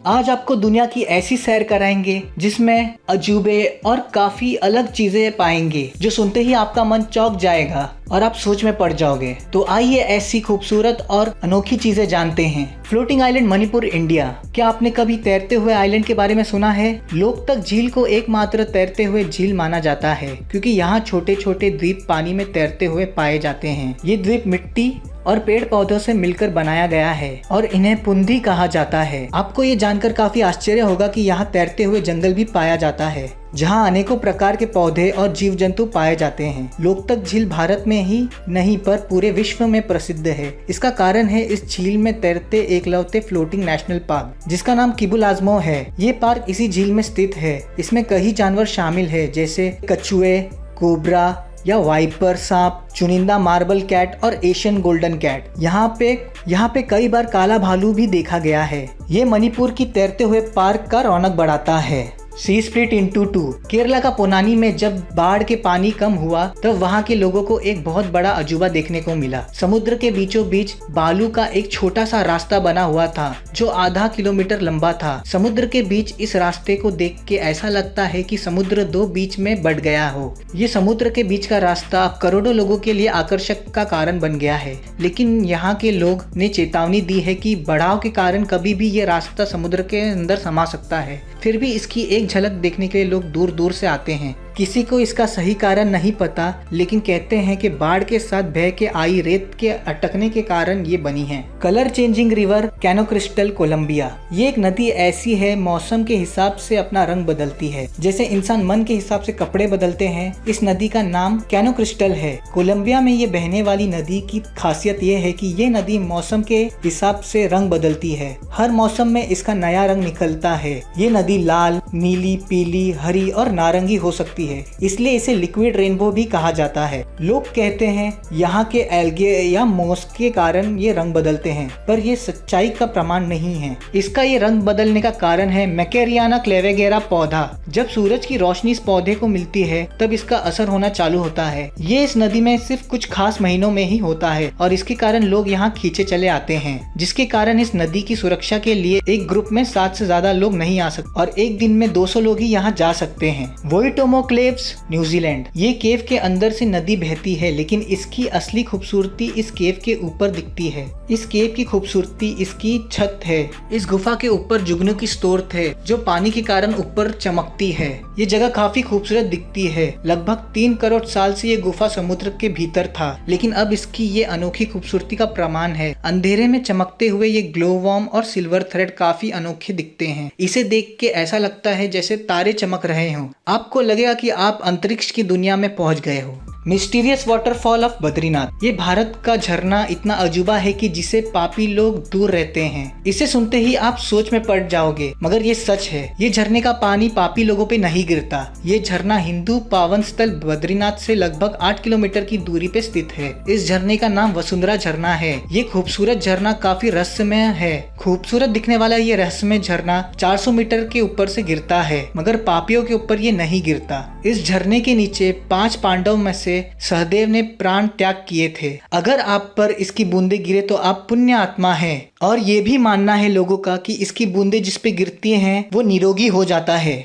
आज आपको दुनिया की ऐसी सैर कराएंगे जिसमें अजूबे और काफी अलग चीजें पाएंगे जो सुनते ही आपका मन चौंक जाएगा और आप सोच में पड़ जाओगे। तो आइए ऐसी खूबसूरत और अनोखी चीजें जानते हैं। Floating island Manipur, India. क्या आपने कभी तैरते हुए आइलैंड के बारे में सुना है? लोकतक झील को एकमात्र तैरते हुए झील माना जाता है क्योंकि यहाँ छोटे छोटे द्वीप पानी में तैरते हुए पाए जाते हैं। ये द्वीप मिट्टी और पेड़ पौधों से मिलकर बनाया गया है और इन्हें पुंदी कहा जाता है। आपको ये जानकर काफी आश्चर्य होगा कि यहाँ तैरते हुए जंगल भी पाया जाता है जहाँ अनेकों प्रकार के पौधे और जीव जंतु पाए जाते हैं। लोकतक झील भारत में ही नहीं पर पूरे विश्व में प्रसिद्ध है। इसका कारण है इस झील में तैरते एकलौते फ्लोटिंग नेशनल पार्क जिसका नाम किबु लाजमो है। ये पार्क इसी झील में स्थित है। इसमें कई जानवर शामिल है जैसे कछुए, कोबरा या वाइपर सांप, चुनिंदा मार्बल कैट और एशियन गोल्डन कैट। यहाँ पे कई बार काला भालू भी देखा गया है। ये मणिपुर की तैरते हुए पार्क का रौनक बढ़ाता है। सी स्प्लिट इंटू टू। केरला का पोनानी में जब बाढ़ के पानी कम हुआ तब वहाँ के लोगों को एक बहुत बड़ा अजूबा देखने को मिला। समुद्र के बीचों बीच बालू का एक छोटा सा रास्ता बना हुआ था जो आधा किलोमीटर लंबा था। समुद्र के बीच इस रास्ते को देख के ऐसा लगता है कि समुद्र दो बीच में बट गया हो। ये समुद्र के बीच का रास्ता अब करोड़ों लोगों के लिए आकर्षक का कारण बन गया है, लेकिन यहाँ के लोग ने चेतावनी दी है कि बढ़ाव के कारण कभी भी ये रास्ता समुद्र के अंदर समा सकता है। फिर भी इसकी एक झलक देखने के लिए लोग दूर दूर से आते हैं। किसी को इसका सही कारण नहीं पता, लेकिन कहते हैं कि बाढ़ के साथ बह के आई रेत के अटकने के कारण ये बनी है। Colour changing river Cano Cristales, Colombia. ये एक नदी ऐसी है मौसम के हिसाब से अपना रंग बदलती है। जैसे इंसान मन के हिसाब से कपड़े बदलते हैं, इस नदी का नाम कैनो क्रिस्टल है। कोलंबिया में ये बहने वाली नदी की खासियत ये है कि ये नदी मौसम के हिसाब से रंग बदलती है। हर मौसम में इसका नया रंग निकलता है। ये नदी लाल, नीली, पीली, हरी और नारंगी हो सकती है, इसलिए इसे लिक्विड रेनबो भी कहा जाता है। लोग कहते हैं यहाँ के एल्गे या मोस के कारण ये रंग बदलते हैं, पर ये सच्चाई का प्रमाण नहीं है। इसका ये रंग बदलने का कारण है मैकेरियाना क्लेवेगेरा पौधा। जब सूरज की रोशनी इस पौधे को मिलती है तब इसका असर होना चालू होता है। ये इस नदी में सिर्फ कुछ खास महीनों में ही होता है और इसके कारण लोग यहाँ खींचे चले आते हैं, जिसके कारण इस नदी की सुरक्षा के लिए एक ग्रुप में 7 से ज्यादा लोग नहीं आ सकते और एक दिन में 200 लोग ही यहाँ जा सकते हैं। वोइटोमो केव्स, न्यूजीलैंड। ये केव के अंदर से नदी बहती है, लेकिन इसकी असली खूबसूरती इस केव के ऊपर दिखती है। इस केव की खूबसूरती इसकी छत है। इस गुफा के ऊपर जुगनू की स्रोत है जो पानी के कारण ऊपर चमकती है। ये जगह काफी खूबसूरत दिखती है। लगभग 3 करोड़ साल से ये गुफा समुद्र के भीतर था, लेकिन अब इसकी ये अनोखी खूबसूरती का प्रमाण है। अंधेरे में चमकते हुए ये ग्लो वॉर्म और सिल्वर थ्रेड काफी अनोखे दिखते हैं। इसे देख के ऐसा लगता है जैसे तारे चमक रहे हों। आपको लगेगा कि आप अंतरिक्ष की दुनिया में पहुंच गए हो। Mysterious waterfall of Badrinath. ये भारत का झरना इतना अजूबा है कि जिसे पापी लोग दूर रहते हैं। इसे सुनते ही आप सोच में पड़ जाओगे, मगर ये सच है। ये झरने का पानी पापी लोगों पे नहीं गिरता। ये झरना हिंदू पावन स्थल बद्रीनाथ से लगभग 8 किलोमीटर की दूरी पे स्थित है। इस झरने का नाम वसुंधरा झरना है। ये खूबसूरत झरना काफी रहस्यमय है। खूबसूरत दिखने वाला ये रहस्यमय झरना 400 मीटर के ऊपर से गिरता है, मगर पापियों के ऊपर ये नहीं गिरता। इस झरने के नीचे 5 पांडव में से सहदेव ने प्राण त्याग किए थे। अगर आप पर इसकी बूंदे गिरे तो आप पुण्य आत्मा हैं, और ये भी मानना है लोगों का कि इसकी बूंदे जिस पे गिरती हैं वो निरोगी हो जाता है।